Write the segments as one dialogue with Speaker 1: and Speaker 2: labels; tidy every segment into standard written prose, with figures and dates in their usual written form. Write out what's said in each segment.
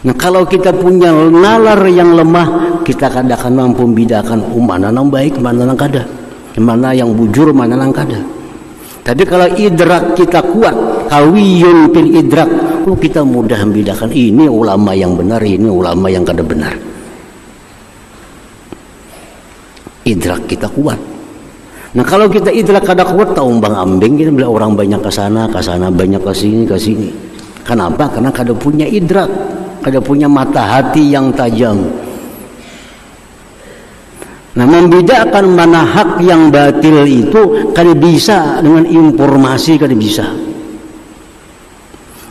Speaker 1: Nah, kalau kita punya nalar yang lemah, kita kadang akan mampu membedakan mana yang baik, mana yang kada, mana yang bujur, mana yang kada. Tapi kalau idrak kita kuat, kawiyun fil idrak, kita mudah membedakan ini ulama yang benar, ini ulama yang kada benar. Idrak kita kuat. Nah, kalau kita idrak kada kuat, umbang ambing kita bila orang banyak ke sana banyak ke sini. Kenapa? Karena kada punya idrak, kada punya mata hati yang tajam. Nah, membedakan mana hak yang batil itu kada bisa dengan informasi, kada bisa.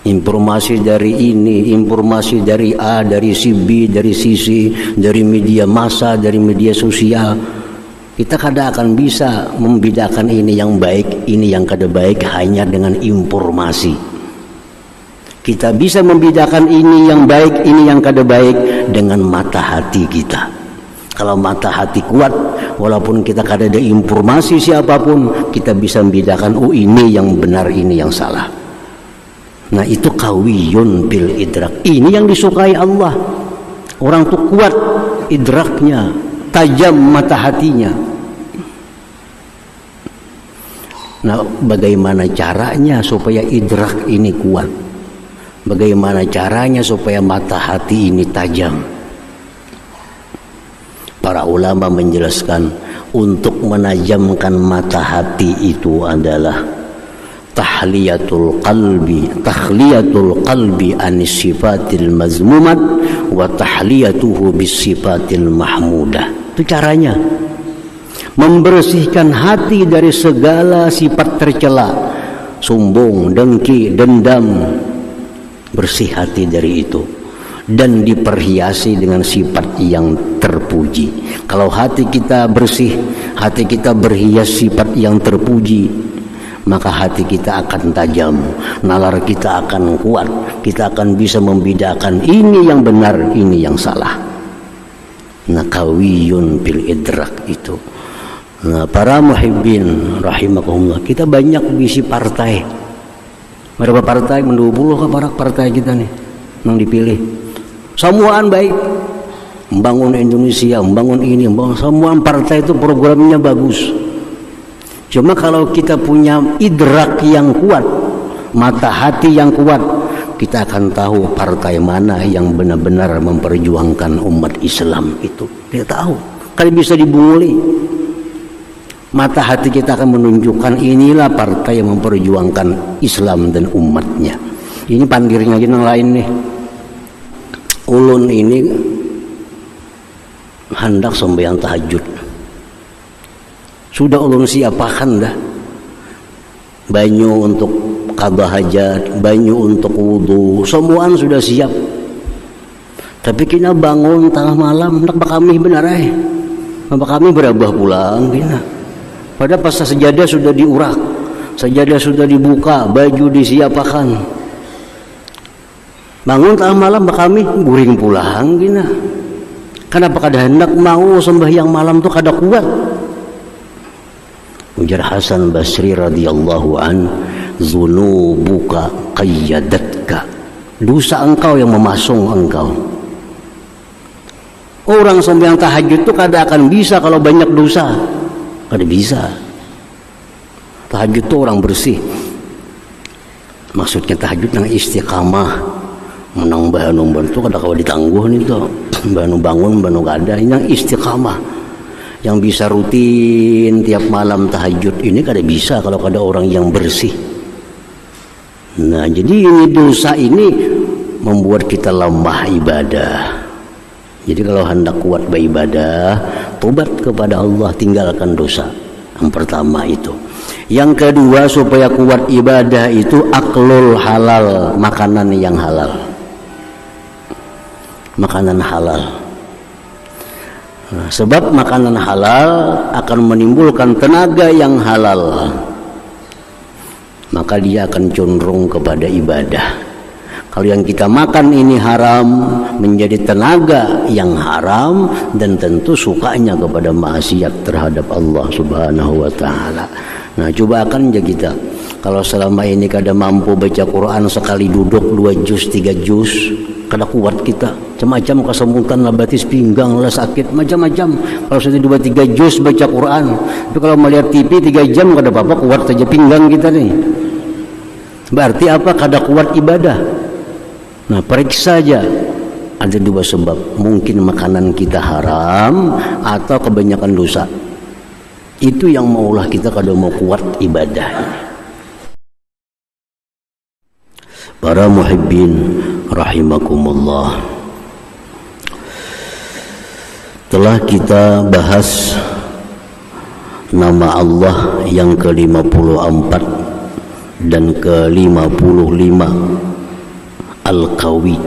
Speaker 1: Informasi dari ini, informasi dari A, dari si B, dari sisi, dari media massa, dari media sosial. Kita kada akan bisa membedakan ini yang baik, ini yang kada baik hanya dengan informasi. Kita bisa membedakan ini yang baik, ini yang kada baik dengan mata hati kita. Kalau mata hati kuat, walaupun kita kada ada informasi siapapun, kita bisa membedakan ini yang benar, ini yang salah. Nah, itu kawiyun bil idrak. Ini yang disukai Allah. Orang itu kuat idraknya, tajam mata hatinya. Nah, bagaimana caranya supaya idrak ini kuat? Bagaimana caranya supaya mata hati ini tajam? Para ulama menjelaskan untuk menajamkan mata hati itu adalah tahliyatul qalbi anis sifatil mazmumat wa tahliyatuhu bis sifatil mahmudah. Itu caranya. Membersihkan hati dari segala sifat tercela, sombong, dengki, dendam. Bersih hati dari itu dan diperhiasi dengan sifat yang terpuji. Kalau hati kita bersih, hati kita berhias sifat yang terpuji, maka hati kita akan tajam, nalar kita akan kuat, kita akan bisa membedakan ini yang benar, ini yang salah. Nah, kawiyun bil idrak itu. Nah, para muhibbin rahimakumullah, kita banyak bisi partai. Berapa partai? 20 ke partai kita nih yang dipilih. Semuaan baik, membangun Indonesia, membangun ini, membangun semua partai itu programnya bagus. Cuma kalau kita punya idrak yang kuat, mata hati yang kuat, kita akan tahu partai mana yang benar-benar memperjuangkan umat Islam itu. Kita tahu, kalau bisa dibunguli. Mata hati kita akan menunjukkan inilah partai yang memperjuangkan Islam dan umatnya. Ini pandirnya yang lain nih. Ulun ini hendak sembahyang tahajud. Sudah ulun siapakan dah. Banyu untuk qada hajat, banyu untuk wudu, semuaan sudah siap. Tapi kita bangun tengah malam, nak kami benar kami berabah pulang kina. Pada pas sejadah sudah diurak, sejadah sudah dibuka, baju disiapakan. Bangun tengah malam kami guring pulang gina. Kenapa kada hendak mau sembahyang malam tu kada kuat? Ujar Hasan Basri radhiyallahu an, zunubuka qayyadatka. Dosa engkau yang memasung engkau. Orang sembahyang tahajud tu kada akan bisa kalau banyak dosa. Kada bisa. Tahajud itu orang bersih. Maksudnya tahajud nang istiqamah, menang banu itu kada kawa ditangguh nih to. Banu bangun, banu kada, ini yang istiqamah. Yang bisa rutin tiap malam tahajud ini kada bisa kalau kada orang yang bersih. Nah, jadi ini dosa ini membuat kita lemah ibadah. Jadi kalau hendak kuat beribadah, tobat kepada Allah, tinggalkan dosa. Yang pertama itu. Yang kedua, supaya kuat ibadah itu aklul halal, makanan yang halal. Makanan halal. Nah, sebab makanan halal akan menimbulkan tenaga yang halal. Maka dia akan cenderung kepada ibadah. Kalau yang kita makan ini haram, menjadi tenaga yang haram dan tentu sukanya kepada maksiat terhadap Allah Subhanahu wa taala. Nah, coba akan aja kita kalau selama ini kada mampu baca Quran sekali duduk 2 juz 3 juz, kada kuat kita, macam-macam kesemutan lah, batis pinggang lah, sakit macam-macam. Kalau sudah 2-3 juz baca Quran, tapi kalau melihat TV 3 jam kada apa-apa, kuat saja pinggang kita nih. Berarti apa? Kada kuat ibadah. Nah, periksa aja. Ada 2 sebab, mungkin makanan kita haram atau kebanyakan dosa. Itu yang maulah kita kada mau kuat ibadah ini. Para muhibbin rahimakumullah, telah kita bahas nama Allah yang ke-54 dan ke-55, Al-Qawi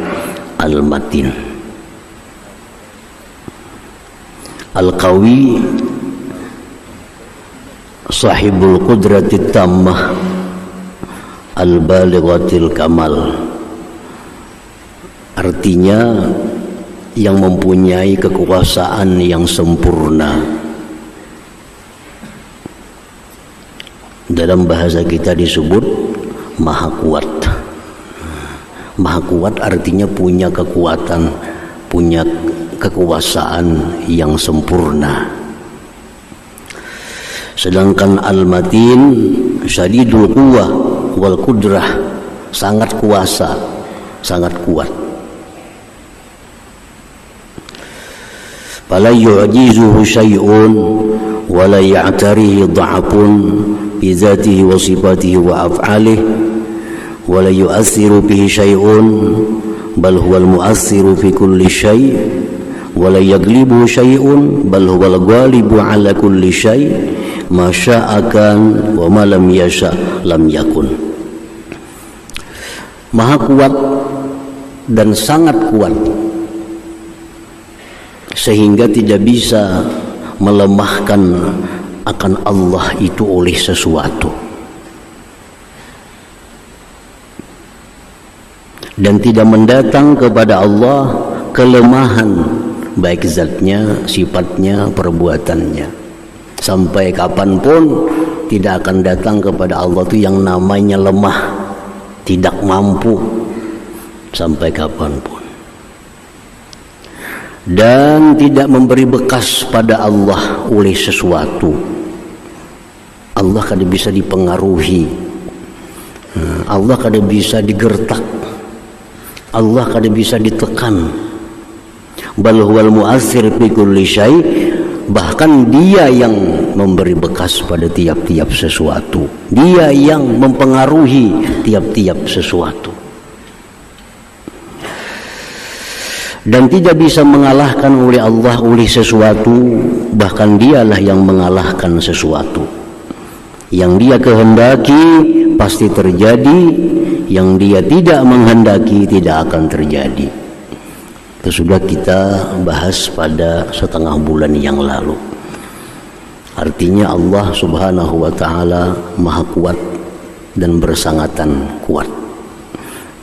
Speaker 1: Al-Matin. Al-Qawi sahibul qudratit tammah al-balighatil kamal, artinya yang mempunyai kekuasaan yang sempurna. Dalam bahasa kita disebut maha kuat. Maha kuat artinya punya kekuatan, punya kekuasaan yang sempurna. Sedangkan Al-Matin syadidul quwwah wal qudrah, sangat kuasa, sangat kuat. Fala yu'jizuhu syai'un wa la ya'tarihi dha'fun bi dzatihi wa sifatihi wa af'alihi wa la yu'assiru bihi syai'un bal huwal mu'assiru fi kulli syai' wa la yaglibu syai'un bal huwal ghalibu 'ala kulli syai' ma sya'akan wa ma lam yasha' lam yakun. Maha kuat dan sangat kuat sehingga tidak bisa melemahkan akan Allah itu oleh sesuatu, dan tidak mendatang kepada Allah kelemahan baik zatnya, sifatnya, perbuatannya. Sampai kapanpun tidak akan datang kepada Allah itu yang namanya lemah, tidak mampu, sampai kapanpun. Dan tidak memberi bekas pada Allah oleh sesuatu. Allah kada bisa dipengaruhi, Allah kada bisa digertak, Allah kada bisa ditekan. Bal huwal mu'assir fi kulli syai', bahkan dia yang memberi bekas pada tiap-tiap sesuatu, dia yang mempengaruhi tiap-tiap sesuatu, dan tidak bisa mengalahkan oleh Allah oleh sesuatu. Bahkan dialah yang mengalahkan sesuatu. Yang dia kehendaki pasti terjadi, yang dia tidak menghendaki tidak akan terjadi. Itu sudah kita bahas pada setengah bulan yang lalu. Artinya Allah subhanahu wa ta'ala maha kuat dan bersangatan kuat.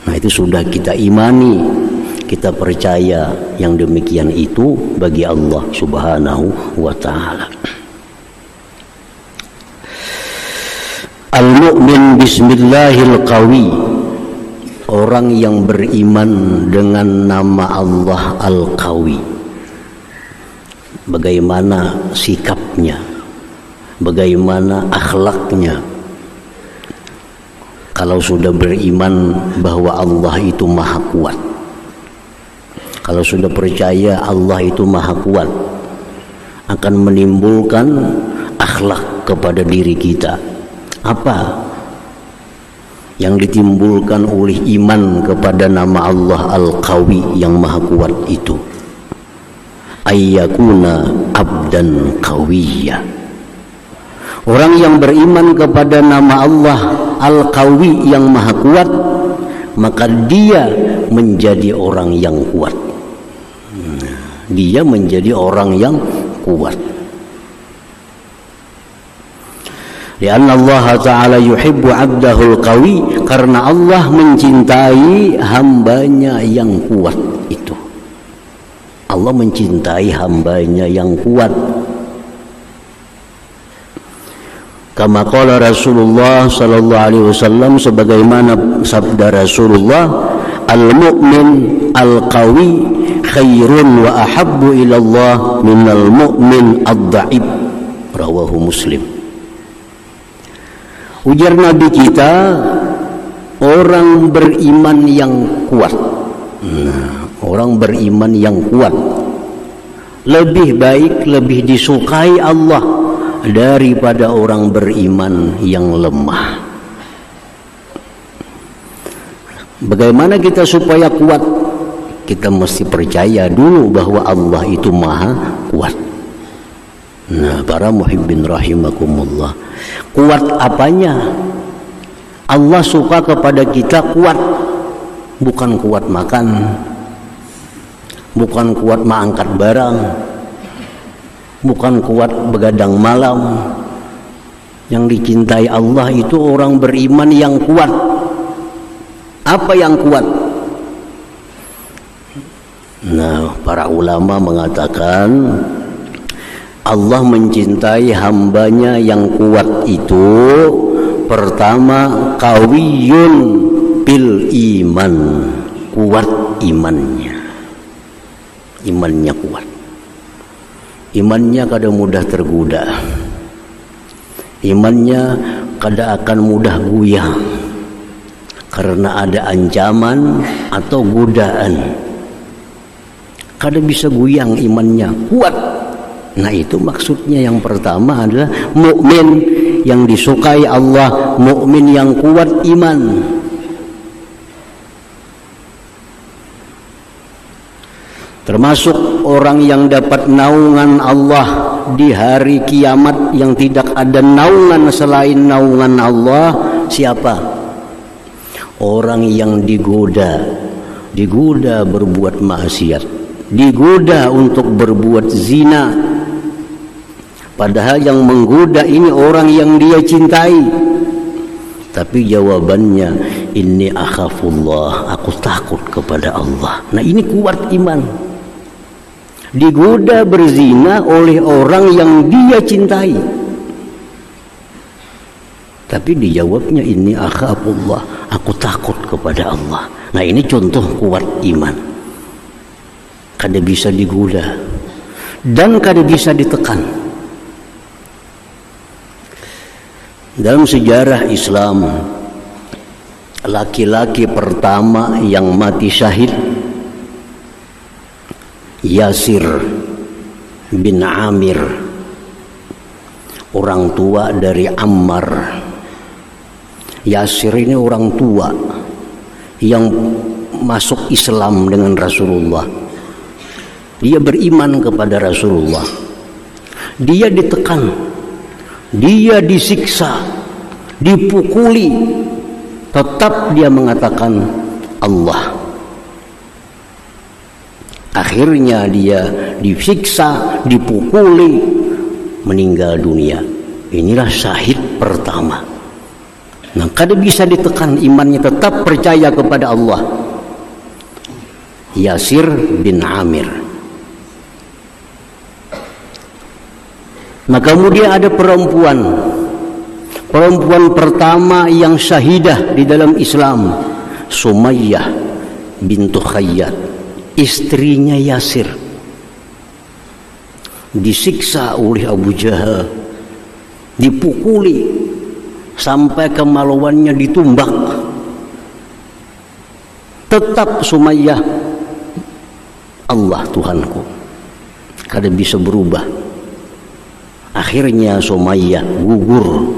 Speaker 1: Nah, itu sudah kita imani, kita percaya yang demikian itu bagi Allah subhanahu wa ta'ala. Al-mu'min bismillahil qawi, orang yang beriman dengan nama Allah Al-Qawi. Bagaimana sikapnya, bagaimana akhlaknya kalau sudah beriman bahwa Allah itu maha kuat, kalau sudah percaya Allah itu maha kuat, akan menimbulkan akhlak kepada diri kita. Apa yang ditimbulkan oleh iman kepada nama Allah Al-Qawi yang maha kuat itu? Ayyakuna abdan qawiyya. Orang yang beriman kepada nama Allah Al-Qawi yang maha kuat, maka dia menjadi orang yang kuat. Dia menjadi orang yang kuat. Lianna Allah Ta'ala yuhibbu abdahul qawi, karena Allah mencintai hambanya yang kuat itu. Allah mencintai hambanya yang kuat. Kama qala Rasulullah sallallahu alaihi wasallam, sebagaimana sabda Rasulullah, al-mu'min al-qawi khairun wa ahabbu ilallah minal mu'min ad-dha'ib. Rawahu Muslim. Ujar Nabi kita, orang beriman yang kuat, orang beriman yang kuat lebih baik, lebih disukai Allah daripada orang beriman yang lemah. Bagaimana kita supaya kuat? Kita mesti percaya dulu bahwa Allah itu maha kuat. Nah, para muhibbin rahimakumullah, kuat apanya? Allah suka kepada kita kuat, bukan kuat makan, bukan kuat mengangkat barang, bukan kuat begadang malam. Yang dicintai Allah itu orang beriman yang kuat. Apa yang kuat? Nah, para ulama mengatakan Allah mencintai hambanya yang kuat itu, pertama, qawiyun bil iman, kuat imannya. Imannya kuat. Imannya kada mudah tergoda. Imannya kada akan mudah goyang karena ada ancaman atau godaan. Kada bisa goyang imannya, kuat. Nah, itu maksudnya. Yang pertama adalah mukmin yang disukai Allah, mukmin yang kuat iman. Termasuk orang yang dapat naungan Allah di hari kiamat yang tidak ada naungan selain naungan Allah. Siapa? Orang yang digoda berbuat maksiat, digoda untuk berbuat zina, padahal yang menggoda ini orang yang dia cintai, tapi jawabannya, inni akhafullah, aku takut kepada Allah. Nah, ini kuat iman. Digoda berzina oleh orang yang dia cintai, tapi dijawabnya, inni akhafullah, aku takut kepada Allah. Nah, ini contoh kuat iman. Kada bisa digoda dan kada bisa ditekan. Dalam sejarah Islam, laki-laki pertama yang mati syahid Yasir bin Amir, orang tua dari Ammar. Yasir ini orang tua yang masuk Islam dengan Rasulullah. Dia beriman kepada Rasulullah. Dia ditekan, dia disiksa, dipukuli, tetap dia mengatakan Allah. Akhirnya dia disiksa, dipukuli, meninggal dunia. Inilah syahid pertama. Nah, kada bisa ditekan imannya, tetap percaya kepada Allah. Yasir bin Amir. Nah, kemudian ada perempuan pertama yang syahidah di dalam Islam, Sumayyah bintu Khayyat, istrinya Yasir. Disiksa oleh Abu Jahal, dipukuli sampai kemaluannya ditumbak. Tetap Sumayyah, Allah Tuhanku, kada bisa berubah. Akhirnya Sumayyah gugur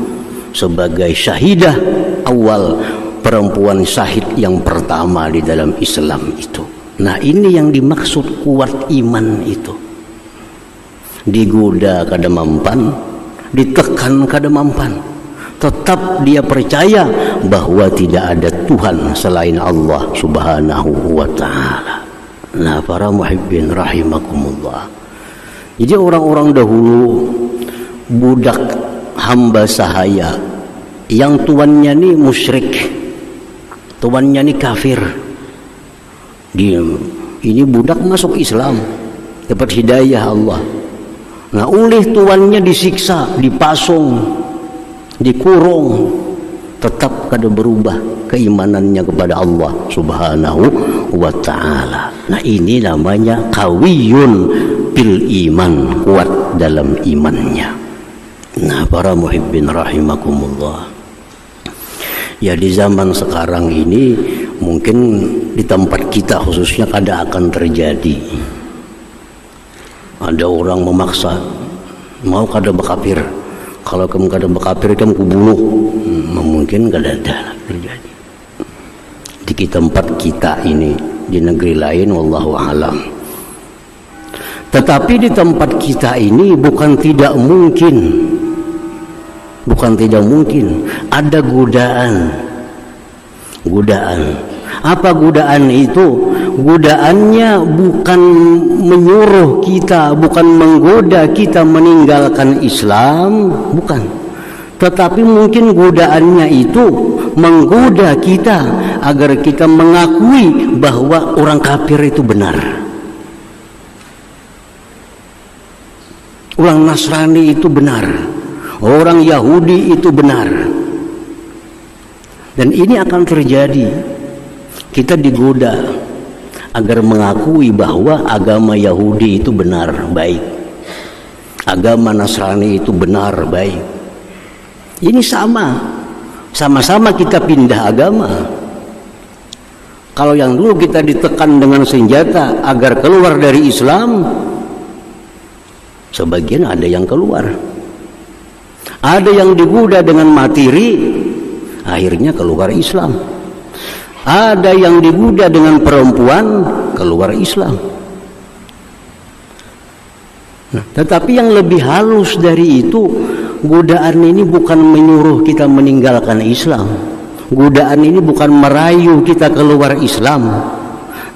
Speaker 1: sebagai syahidah awal, perempuan syahid yang pertama di dalam Islam itu. Nah, ini yang dimaksud kuat iman itu. Digoda kada mampan, ditekan kada mampan, tetap dia percaya bahwa tidak ada Tuhan selain Allah Subhanahu wa ta'ala. Nah, para muhibbin rahimakumullah, jadi orang-orang dahulu, budak hamba sahaya yang tuannya ni musyrik, tuannya ni kafir, ini budak masuk Islam, dapat hidayah Allah. Nah, oleh tuannya disiksa, dipasung, dikurung, tetap kada berubah keimanannya kepada Allah Subhanahu wa ta'ala. Nah, ini namanya qawiyun bil iman, kuat dalam imannya. Nah, para muhibbin rahimakumullah, ya di zaman sekarang ini mungkin di tempat kita khususnya kada akan terjadi. Ada orang memaksa, mau kada berkafir, kalau kamu kada berkafir kamu kubunuh. Mungkin kada ada terjadi di tempat kita ini. Di negeri lain wallahu alam. Tetapi di tempat kita ini bukan tidak mungkin ada godaan. Apa godaan itu? Godaannya bukan menyuruh kita, bukan menggoda kita meninggalkan Islam, bukan. Tetapi mungkin godaannya itu menggoda kita agar kita mengakui bahwa orang kafir itu benar, orang Nasrani itu benar, orang Yahudi itu benar. Dan ini akan terjadi. Kita digoda agar mengakui bahwa agama Yahudi itu benar, baik, agama Nasrani itu benar, baik. Ini sama-sama kita pindah agama. Kalau yang dulu kita ditekan dengan senjata agar keluar dari Islam, sebagian ada yang keluar. Ada yang digoda dengan materi, akhirnya keluar Islam. Ada yang digoda dengan perempuan, keluar Islam. Nah, tetapi yang lebih halus dari itu, godaan ini bukan menyuruh kita meninggalkan Islam. Godaan ini bukan merayu kita keluar Islam.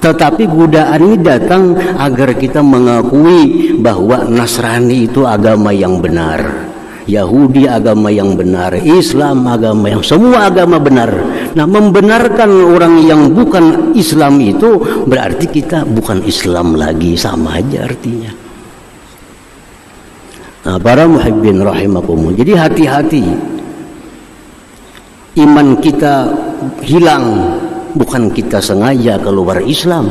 Speaker 1: Tetapi godaan ini datang agar kita mengakui bahwa Nasrani itu agama yang benar, Yahudi agama yang benar, Islam agama yang, semua agama benar. Nah, membenarkan orang yang bukan Islam itu berarti kita bukan Islam lagi, sama aja artinya. Nah, para muhibbin rahimakumullah, jadi hati-hati. Iman kita hilang bukan kita sengaja keluar Islam,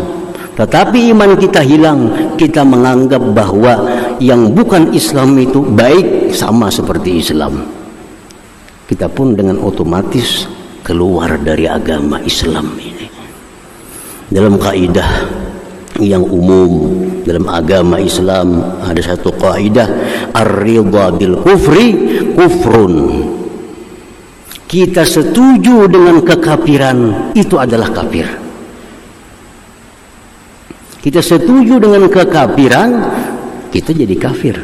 Speaker 1: tetapi iman kita hilang, kita menganggap bahwa yang bukan Islam itu baik, sama seperti Islam. Kita pun dengan otomatis keluar dari agama Islam ini. Dalam kaidah yang umum dalam agama Islam ada satu kaidah, ar-ridha bil kufri kufrun. Kita setuju dengan kekafiran, itu adalah kafir. Kita setuju dengan kekafiran, kita jadi kafir.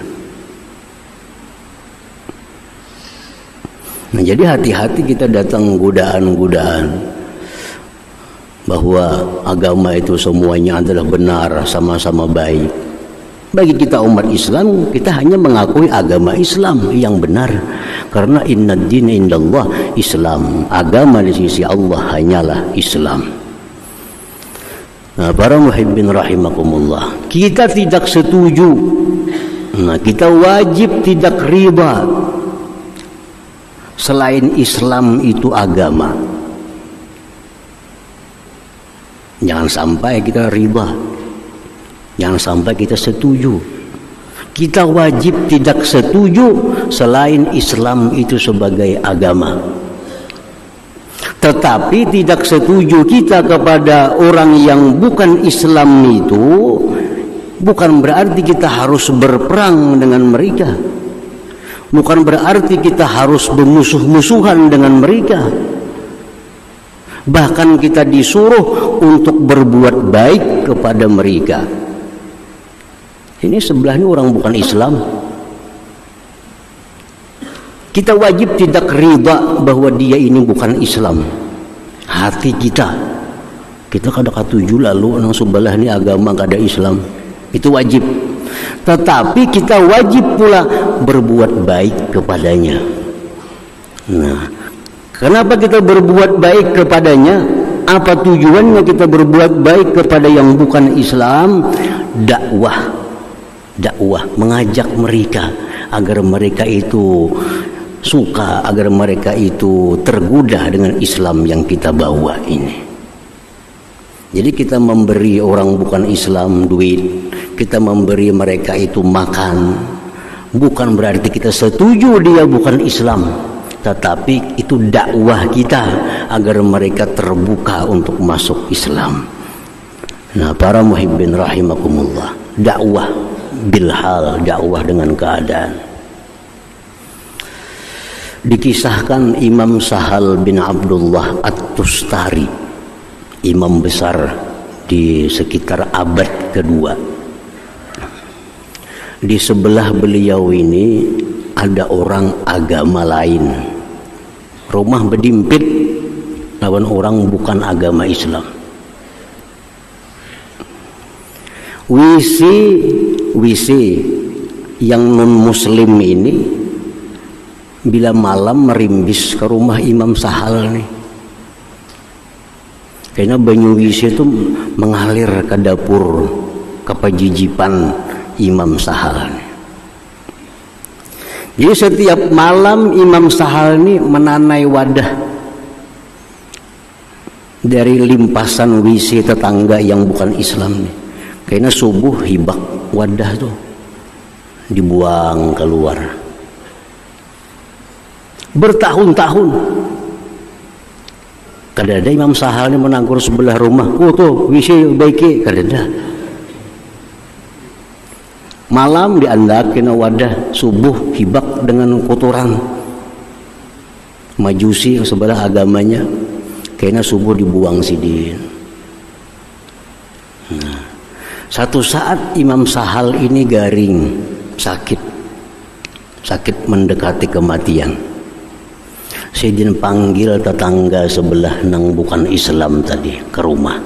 Speaker 1: Nah, jadi hati-hati kita datang godaan-godaan bahwa agama itu semuanya adalah benar, sama-sama baik. Bagi kita umat Islam, kita hanya mengakui agama Islam yang benar, karena innad dina indallah Islam, agama di sisi Allah hanyalah Islam. Nah, para muhibbin rahimakumullah, kita tidak setuju. Nah, kita wajib tidak riba selain Islam itu agama. Jangan sampai kita riba, jangan sampai kita setuju. Kita wajib tidak setuju selain Islam itu sebagai agama. Tetapi tidak setuju kita kepada orang yang bukan Islam itu bukan berarti kita harus berperang dengan mereka, bukan berarti kita harus bermusuh-musuhan dengan mereka. Bahkan kita disuruh untuk berbuat baik kepada mereka. Ini sebelahnya orang bukan Islam. Kita wajib tidak riba bahwa dia ini bukan Islam. Hati kita kada katuju lalu nang sebelah ini agama kada Islam. Itu wajib. Tetapi kita wajib pula berbuat baik kepadanya. Nah, kenapa kita berbuat baik kepadanya? Apa tujuannya kita berbuat baik kepada yang bukan Islam? Dakwah, mengajak mereka agar mereka itu suka agar mereka itu tergoda dengan Islam yang kita bawa ini. Jadi kita memberi orang bukan Islam duit, kita memberi mereka itu makan, bukan berarti kita setuju dia bukan Islam, tetapi itu dakwah kita agar mereka terbuka untuk masuk Islam. Nah, para muhibbin rahimakumullah, dakwah bilhal, dakwah dengan keadaan. Dikisahkan Imam Sahal bin Abdullah At-Tustari, imam besar di sekitar abad kedua. Di sebelah beliau ini ada orang agama lain, rumah berdimpit lawan orang bukan agama Islam. WC yang non muslim ini bila malam merimbis ke rumah Imam Sahal nih, karena banyu WC itu mengalir ke dapur kepajijipan Imam Sahal nih. Jadi setiap malam Imam Sahal ini menanai wadah dari limpasan WC tetangga yang bukan Islam nih. Karena subuh hibak wadah tuh dibuang keluar. Bertahun-tahun kadada Imam Sahal ini menanggur sebelah rumah, oh tuh WC baiki, kadada. Malam diandak kena wadah, subuh hibak dengan kotoran majusi yang sebelah agamanya, karena subuh dibuang sidin. Nah, satu saat Imam Sahal ini garing, sakit mendekati kematian. Sidin panggil tetangga sebelah nang bukan Islam tadi ke rumah.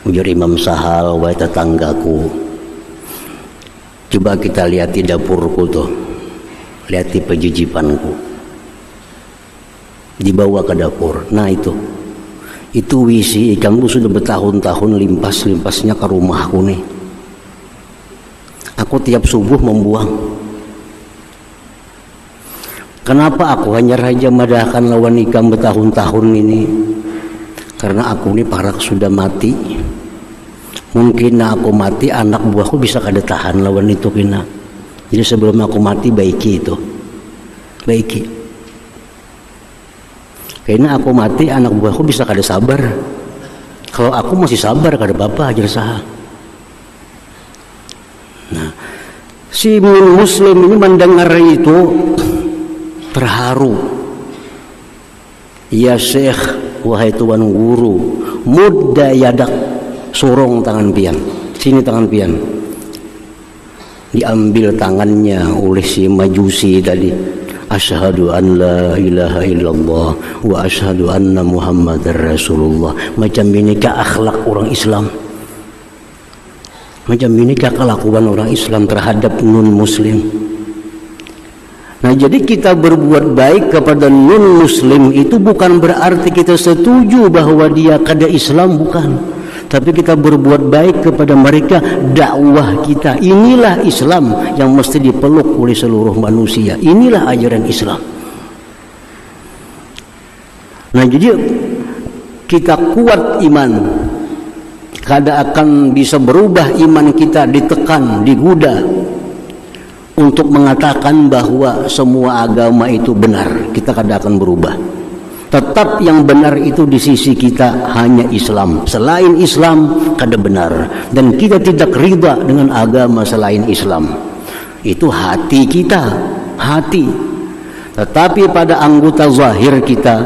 Speaker 1: Ujar Imam Sahal, wahai tetanggaku, coba kita lihat di dapurku tuh, lihat di pejijipanku. Dibawa ke dapur. Nah itu WC kamu sudah bertahun-tahun limpasnya ke rumahku nih. Aku tiap subuh membuang. Kenapa aku hanya raja madahkan lawan ikam bertahun-tahun ini? Karena aku ini parak sudah mati. Mungkin aku mati, anak buahku bisa kada tahan lawan itu kena. Jadi sebelum aku mati baiki itu, baiki. Karena aku mati, anak buahku bisa kada sabar. Kalau aku masih sabar, kada apa-apa ajar sah. Nah, si muslim ini mendengar itu terharu. Ya Syekh, wahai tuan guru, mudda yadak, sorong tangan pian, sini tangan pian. Diambil tangannya oleh si majusi tadi. Asyhadu an la ilaha illallah wa asyhadu anna muhammadar rasulullah. Macam ini ke akhlak orang Islam, macam ini ke kelakuan orang Islam terhadap non muslim. Nah, jadi kita berbuat baik kepada non muslim itu bukan berarti kita setuju bahwa dia kada Islam, bukan. Tapi kita berbuat baik kepada mereka, dakwah kita. Inilah Islam yang mesti dipeluk oleh seluruh manusia. Inilah ajaran Islam. Nah, jadi kita kuat iman. Kada akan bisa berubah iman kita ditekan, digoda untuk mengatakan bahwa semua agama itu benar. Kita kada akan berubah. Tetap yang benar itu di sisi kita hanya Islam. Selain Islam kada benar, dan kita tidak ridha dengan agama selain Islam. Itu hati kita, hati. Tetapi pada anggota zahir kita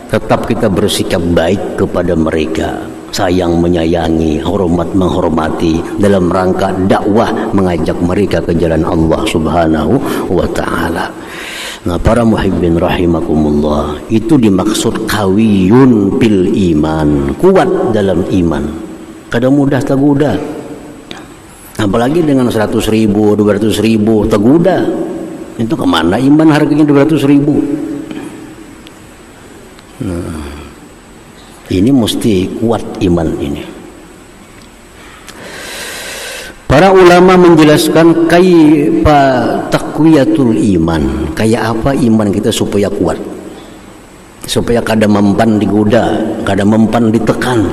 Speaker 1: tetap kita bersikap baik kepada mereka, sayang menyayangi, hormat menghormati, dalam rangka dakwah mengajak mereka ke jalan Allah Subhanahu wa taala. Nah, para muhibbin rahimakumullah, itu dimaksud kawiyun bil iman, kuat dalam iman. Kada mudah tergoda. Apalagi dengan 100.000, 200.000 tergoda. Itu kemana iman harganya 200.000? Nah, ini mesti kuat iman ini. Para ulama menjelaskan kaifa taqwiyatul iman, kayak apa iman kita supaya kuat, supaya kada mempan digoda, kada mempan ditekan.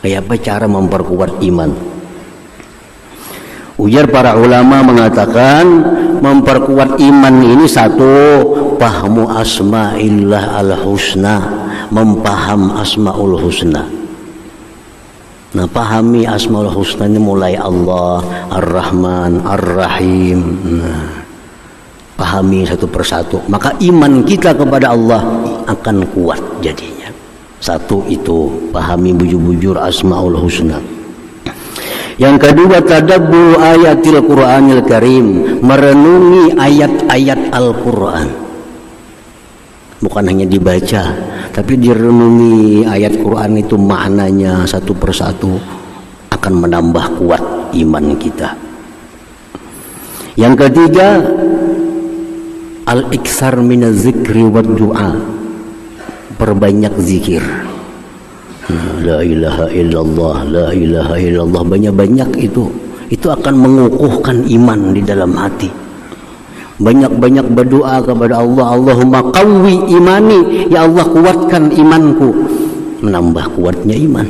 Speaker 1: Kayak apa cara memperkuat iman? Ujar para ulama mengatakan memperkuat iman ini satu, pahmu asma'illah al-husna, mempaham asma'ul husna. Nah, pahami asmaul husna ini mulai Allah, Ar-Rahman, Ar-Rahim. Nah, pahami satu persatu, maka iman kita kepada Allah akan kuat jadinya. Satu itu, pahami bujur-bujur asmaul husna. Yang kedua, tadabbur ayatil Qur'anil Karim, merenungi ayat-ayat Al-Qur'an. Bukan hanya dibaca, tapi direnungi ayat Quran itu, maknanya satu persatu akan menambah kuat iman kita. Yang ketiga, al-iksar minaz zikri wad du'a, perbanyak zikir. La ilaha illallah, la ilaha illallah, banyak-banyak itu akan mengukuhkan iman di dalam hati. Banyak-banyak berdoa kepada Allah, Allahumma qawwi imani, ya Allah kuatkan imanku, menambah kuatnya iman.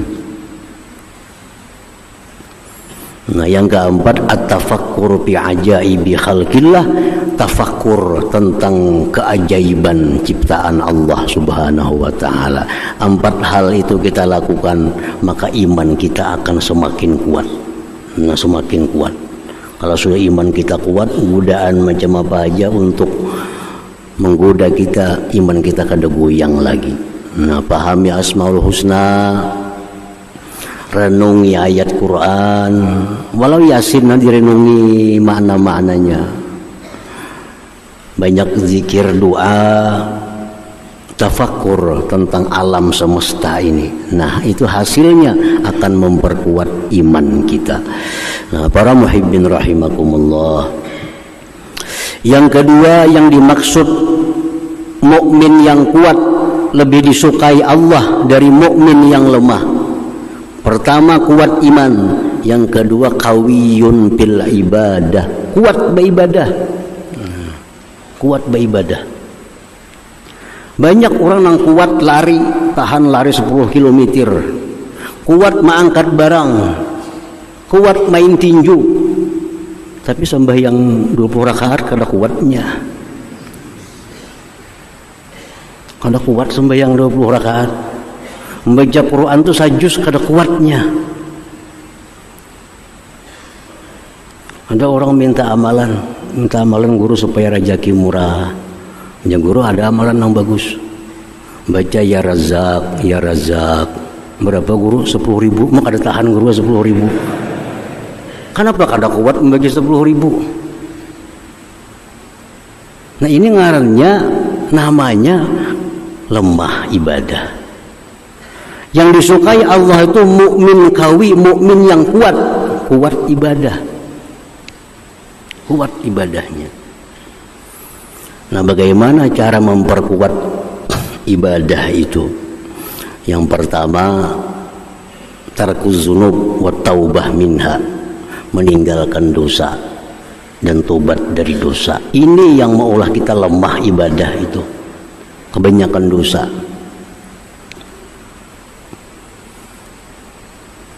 Speaker 1: Nah, yang keempat, at-tafakkur fi ajaibi khalqillah, tafakkur tentang keajaiban ciptaan Allah Subhanahu wa taala. 4 hal itu kita lakukan, maka iman kita akan semakin kuat. Nah, semakin kuat. Kalau sudah iman kita kuat, godaan macam apa aja untuk menggoda kita, iman kita kada goyang lagi. Nah, pahami asmaul husna, renungi ayat Quran, walau Yasin nanti renungi makna-maknanya. Banyak zikir, doa, tafakkur tentang alam semesta ini. Nah, itu hasilnya akan memperkuat iman kita. Nah, para muhibbin rahimakumullah. Yang kedua yang dimaksud mukmin yang kuat lebih disukai Allah dari mukmin yang lemah. Pertama, kuat iman. Yang kedua, qawiyun bil ibadah, kuat beribadah. Kuat beribadah. Banyak orang yang kuat lari, tahan lari 10 km, kuat mengangkat barang, kuat main tinju, tapi sembahyang 20 rakaat kada kuatnya. Kada kuat sembahyang 20 rakaat. Membaca Quran itu sajus kada kuatnya. Ada orang minta amalan guru supaya rezeki murah. Ya guru, ada amalan yang bagus, baca ya Razak, ya Razak. Berapa guru? 10.000. Mak ada tahan guru 10.000. Kenapa kada kuat membagi 10.000? Nah, ini ngarannya, namanya lemah ibadah. Yang disukai Allah itu mukmin kawi, mukmin yang kuat, kuat ibadah, kuat ibadahnya. Nah, bagaimana cara memperkuat ibadah itu? Yang pertama, tarkuz dzunub wa taubah minha, meninggalkan dosa dan tobat dari dosa. Ini yang maulah kita lemah ibadah itu, kebanyakan dosa.